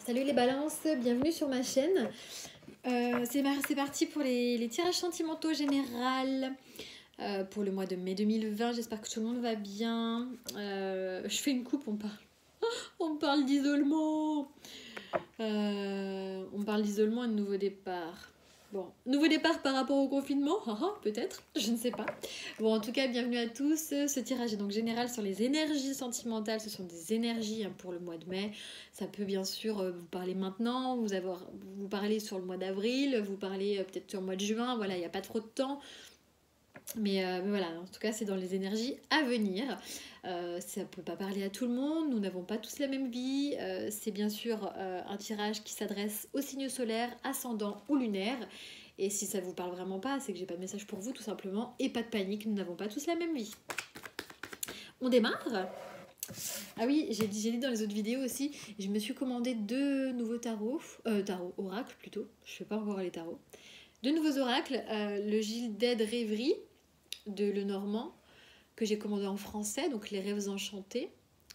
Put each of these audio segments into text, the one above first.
Salut les balances, bienvenue sur ma chaîne. C'est parti pour les tirages sentimentaux général pour le mois de mai 2020. J'espère que tout le monde va bien. Je fais une coupe, on parle d'isolement. On parle d'isolement et de nouveau départ. Bon, nouveau départ par rapport au confinement, peut-être, je ne sais pas. Bon, en tout cas, bienvenue à tous. Ce tirage est donc général sur les énergies sentimentales. Ce sont des énergies pour le mois de mai. Ça peut bien sûr vous parler maintenant, vous parler sur le mois d'avril, vous parler peut-être sur le mois de juin. Voilà, il n'y a pas trop de temps. Mais voilà, en tout cas, c'est dans les énergies à venir. Ça ne peut pas parler à tout le monde, nous n'avons pas tous la même vie. C'est bien sûr un tirage qui s'adresse au signe solaire, ascendant ou lunaire. Et si ça ne vous parle vraiment pas, c'est que j'ai pas de message pour vous tout simplement. Et pas de panique, nous n'avons pas tous la même vie. On démarre. Ah oui, j'ai dit dans les autres vidéos aussi, je me suis commandé 2 nouveaux tarots, oracles plutôt, je ne fais pas encore les tarots. 2 nouveaux oracles, le Gilded Rêverie de Lenormand, que j'ai commandé en français, donc les rêves enchantés.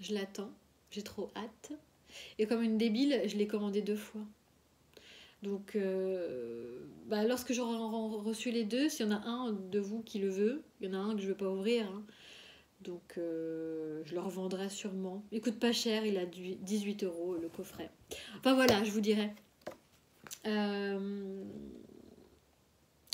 Je l'attends, j'ai trop hâte. Et comme une débile, je l'ai commandé 2 fois. Donc, lorsque j'aurai reçu les 2, s'il y en a un de vous qui le veut, il y en a un que je ne veux pas ouvrir, donc je le revendrai sûrement. Il coûte pas cher, il a 18 € le coffret. Enfin voilà, je vous dirai.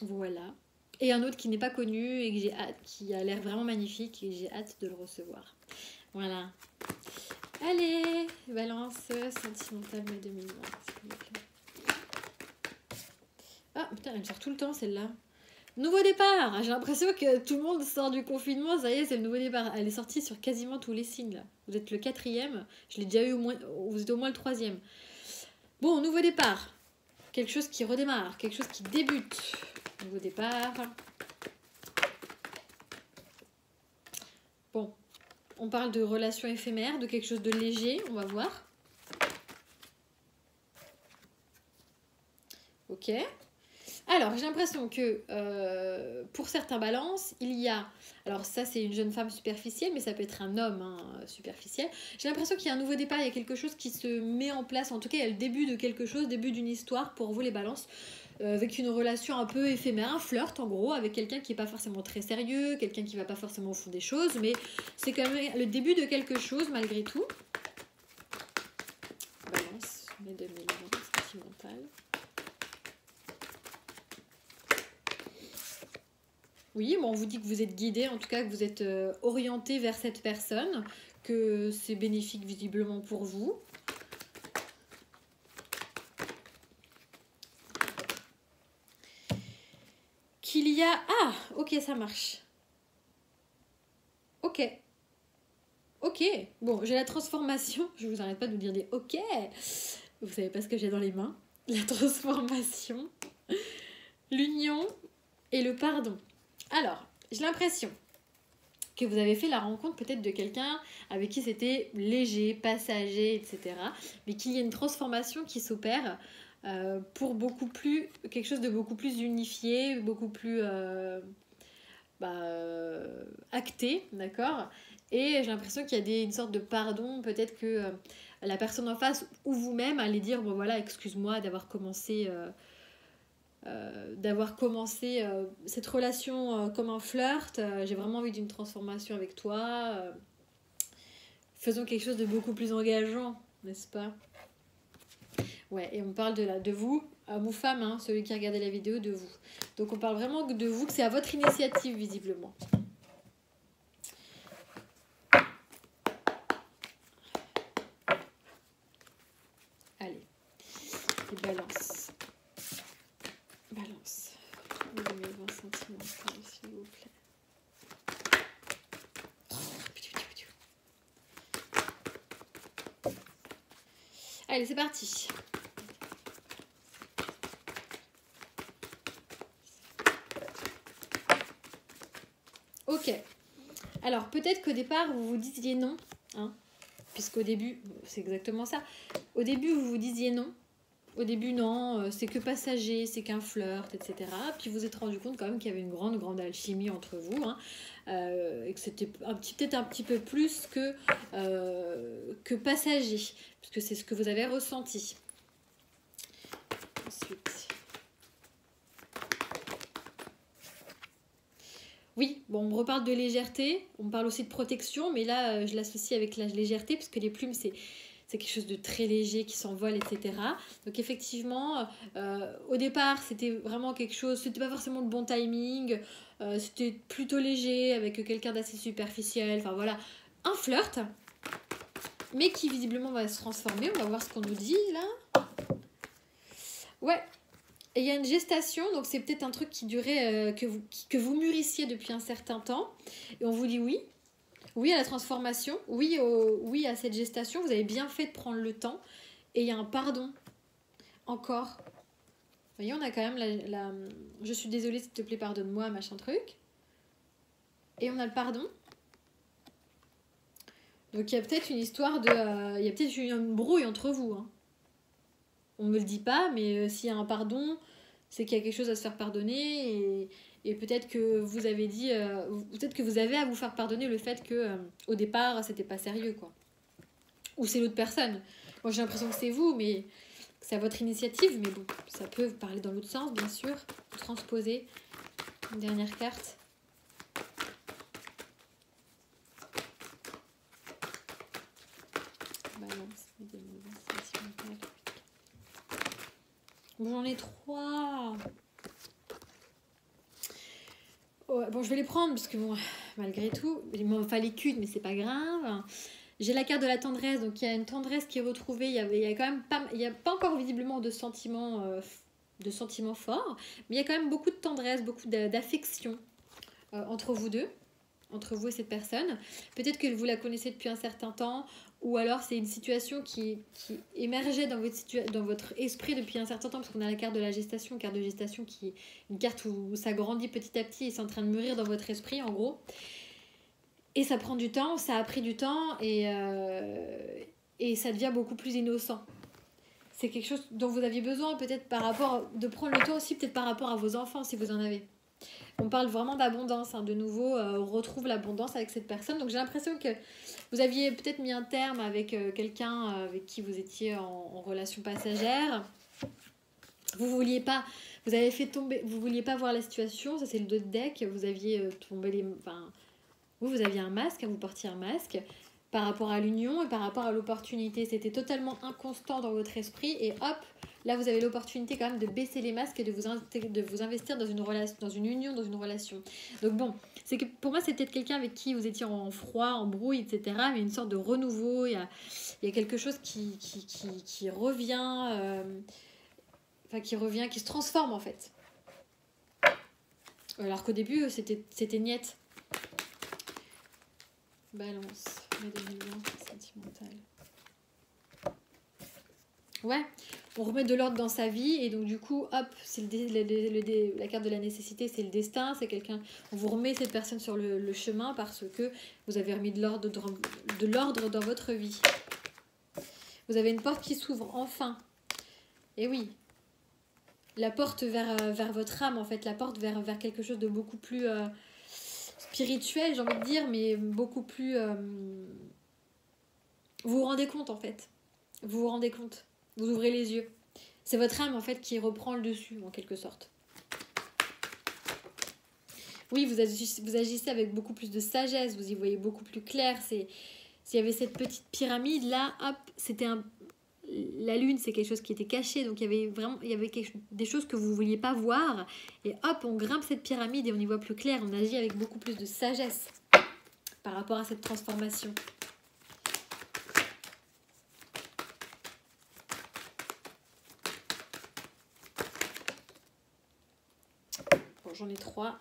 Voilà. Et un autre qui n'est pas connu et que j'ai hâte, qui a l'air vraiment magnifique et j'ai hâte de le recevoir. Voilà. Allez, balance sentimentale mai 2020, s'il vous plaît. Ah putain, elle me sort tout le temps celle-là. Nouveau départ. J'ai l'impression que tout le monde sort du confinement, ça y est, c'est le nouveau départ. Elle est sortie sur quasiment tous les signes là. Vous êtes le 4e, je l'ai déjà eu au moins, vous êtes au moins le 3e. Bon, nouveau départ. Quelque chose qui redémarre, quelque chose qui débute. Nouveau départ. Bon, on parle de relations éphémères, de quelque chose de léger, on va voir. Ok. Alors, j'ai l'impression que pour certains balances, il y a... Alors ça, c'est une jeune femme superficielle, mais ça peut être un homme superficiel. J'ai l'impression qu'il y a un nouveau départ, il y a quelque chose qui se met en place. En tout cas, il y a le début de quelque chose, début d'une histoire pour vous les balances, avec une relation un peu éphémère, un flirt en gros, avec quelqu'un qui n'est pas forcément très sérieux, quelqu'un qui ne va pas forcément au fond des choses, mais c'est quand même le début de quelque chose malgré tout. Balance, mai 2020, sentimentale. Oui, bon, on vous dit que vous êtes guidé, en tout cas que vous êtes orienté vers cette personne, que c'est bénéfique visiblement pour vous. Qu'il y a... Ah, ok, ça marche. Ok. Ok. Bon, j'ai la transformation. Je vous arrête pas de vous dire des ok. Vous savez pas ce que j'ai dans les mains. La transformation, l'union et le pardon. Alors, j'ai l'impression que vous avez fait la rencontre peut-être de quelqu'un avec qui c'était léger, passager, etc. Mais qu'il y a une transformation qui s'opère pour quelque chose de beaucoup plus unifié, beaucoup plus acté, d'accord. Et j'ai l'impression qu'il y a une sorte de pardon, peut-être que la personne en face ou vous-même allez dire, bon voilà, excuse-moi d'avoir commencé... cette relation comme un flirt, j'ai vraiment envie d'une transformation avec toi, faisons quelque chose de beaucoup plus engageant, n'est-ce pas? Ouais, et on parle de vous, homme ou femme, celui qui a regardé la vidéo, de vous. Donc on parle vraiment de vous, que c'est à votre initiative visiblement. Allez, et balance. Balance. 2020 sentimental, s'il vous plaît. Allez, c'est parti. Ok. Alors, peut-être qu'au départ, vous vous disiez non, puisqu'au début, c'est exactement ça. Au début, vous vous disiez non. Au début, non, c'est que passager, c'est qu'un flirt, etc. Puis vous vous êtes rendu compte quand même qu'il y avait une grande alchimie entre vous, hein, et que c'était peut-être un petit peu plus que passager, puisque c'est ce que vous avez ressenti. Ensuite. Oui, bon, on reparle de légèreté, on parle aussi de protection, mais là, je l'associe avec la légèreté, puisque les plumes, c'est quelque chose de très léger qui s'envole, etc. Donc effectivement, au départ, c'était vraiment quelque chose, c'était pas forcément le bon timing, c'était plutôt léger, avec quelqu'un d'assez superficiel, enfin voilà, un flirt, mais qui visiblement va se transformer, on va voir ce qu'on nous dit là. Ouais. Et il y a une gestation, donc c'est peut-être un truc qui durait, que vous mûrissiez depuis un certain temps. Et on vous dit oui. Oui à la transformation, oui, oui à cette gestation. Vous avez bien fait de prendre le temps. Et il y a un pardon. Encore. Vous voyez, on a quand même je suis désolée, s'il te plaît, pardonne-moi, machin truc. Et on a le pardon. Donc il y a peut-être une histoire de... il y a peut-être une brouille entre vous. Hein. On ne me le dit pas, mais s'il y a un pardon... c'est qu'il y a quelque chose à se faire pardonner et peut-être que vous avez dit peut-être que vous avez à vous faire pardonner le fait que au départ c'était pas sérieux quoi, ou c'est l'autre personne. Moi j'ai l'impression que c'est vous, mais c'est à votre initiative, mais bon, ça peut parler dans l'autre sens bien sûr. Transposer une dernière carte. Balance. Bon, j'en ai 3. Ouais, bon, je vais les prendre parce que bon, malgré tout, il m'en fallait qu'une, mais c'est pas grave. J'ai la carte de la tendresse, donc il y a une tendresse qui est retrouvée. Il y a quand même pas, il y a pas encore visiblement de sentiments forts, mais il y a quand même beaucoup de tendresse, beaucoup d'affection entre vous deux, entre vous et cette personne. Peut-être que vous la connaissez depuis un certain temps, ou alors c'est une situation qui émergeait dans votre esprit depuis un certain temps, parce qu'on a la carte de la gestation, carte de gestation qui est une carte où ça grandit petit à petit et c'est en train de mûrir dans votre esprit en gros. Et ça prend du temps, ça a pris du temps et ça devient beaucoup plus innocent. C'est quelque chose dont vous aviez besoin peut-être de prendre le temps aussi, peut-être par rapport à vos enfants si vous en avez. On parle vraiment d'abondance, hein. De nouveau, on retrouve l'abondance avec cette personne. Donc j'ai l'impression que vous aviez peut-être mis un terme avec quelqu'un avec qui vous étiez en relation passagère. Vous vouliez pas voir la situation, ça c'est le dos de deck. Vous aviez vous aviez un masque, vous portiez un masque par rapport à l'union et par rapport à l'opportunité. C'était totalement inconstant dans votre esprit et hop, là vous avez l'opportunité quand même de baisser les masques et de vous investir dans une relation, dans une union, dans une relation. Donc bon, c'est que pour moi c'est peut-être quelqu'un avec qui vous étiez en froid, en brouille, etc. Mais une sorte de renouveau, il y a quelque chose qui revient, qui se transforme en fait. Alors qu'au début c'était niette. Balance, sentimentale. Ouais, on remet de l'ordre dans sa vie et donc du coup, hop, c'est la carte de la nécessité, c'est le destin, c'est quelqu'un, on vous remet cette personne sur le chemin parce que vous avez remis de l'ordre dans votre vie. Vous avez une porte qui s'ouvre, enfin. Et oui, la porte vers votre âme en fait, la porte vers quelque chose de beaucoup plus... spirituel, j'ai envie de dire, mais beaucoup plus... Vous vous rendez compte, en fait. Vous vous rendez compte. Vous ouvrez les yeux. C'est votre âme, en fait, qui reprend le dessus, en quelque sorte. Oui, vous agissez avec beaucoup plus de sagesse, vous y voyez beaucoup plus clair. S'il y avait cette petite pyramide, là, hop, c'était la lune, c'est quelque chose qui était caché, donc il y avait des choses que vous ne vouliez pas voir, et hop, on grimpe cette pyramide et on y voit plus clair, on agit avec beaucoup plus de sagesse par rapport à cette transformation. Bon, j'en ai 3.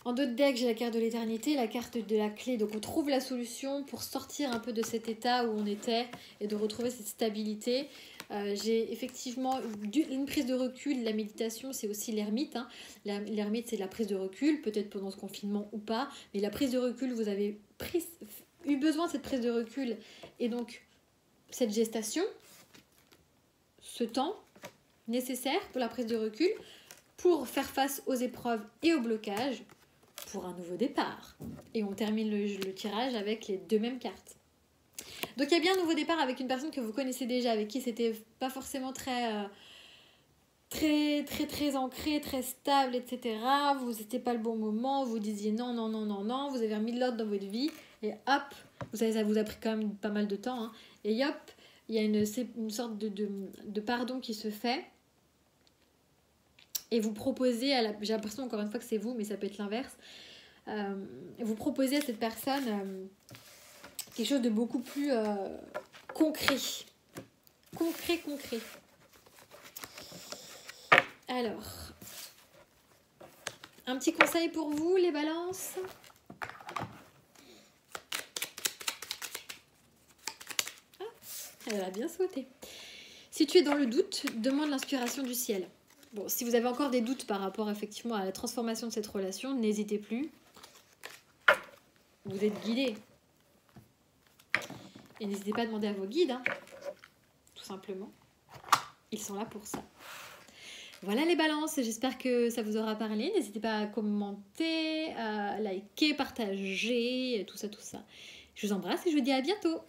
En dos de deck, j'ai la carte de l'éternité, la carte de la clé. Donc on trouve la solution pour sortir un peu de cet état où on était et de retrouver cette stabilité. J'ai effectivement une prise de recul. La méditation, c'est aussi l'ermite. Hein. L'ermite, c'est la prise de recul, peut-être pendant ce confinement ou pas. Mais la prise de recul, vous avez eu besoin de cette prise de recul. Et donc, cette gestation, ce temps nécessaire pour la prise de recul, pour faire face aux épreuves et aux blocages, pour un nouveau départ. Et on termine le tirage avec les 2 mêmes cartes. Donc il y a bien un nouveau départ avec une personne que vous connaissez déjà, avec qui c'était pas forcément très ancré, très stable, etc. Vous n'étiez pas le bon moment, vous disiez non, vous avez remis de l'ordre dans votre vie, et hop, vous savez, ça vous a pris quand même pas mal de temps, hein, et hop, il y a une sorte de pardon qui se fait, et vous proposez, j'ai l'impression encore une fois que c'est vous, mais ça peut être l'inverse, vous proposez à cette personne quelque chose de beaucoup plus concret. Concret. Alors, un petit conseil pour vous, les balances. Ah, elle a bien sauté. Si tu es dans le doute, demande l'inspiration du ciel. Bon, si vous avez encore des doutes par rapport effectivement à la transformation de cette relation, n'hésitez plus. Vous êtes guidé. Et n'hésitez pas à demander à vos guides, hein, tout simplement. Ils sont là pour ça. Voilà les balances, j'espère que ça vous aura parlé. N'hésitez pas à commenter, à liker, partager, tout ça. Je vous embrasse et je vous dis à bientôt.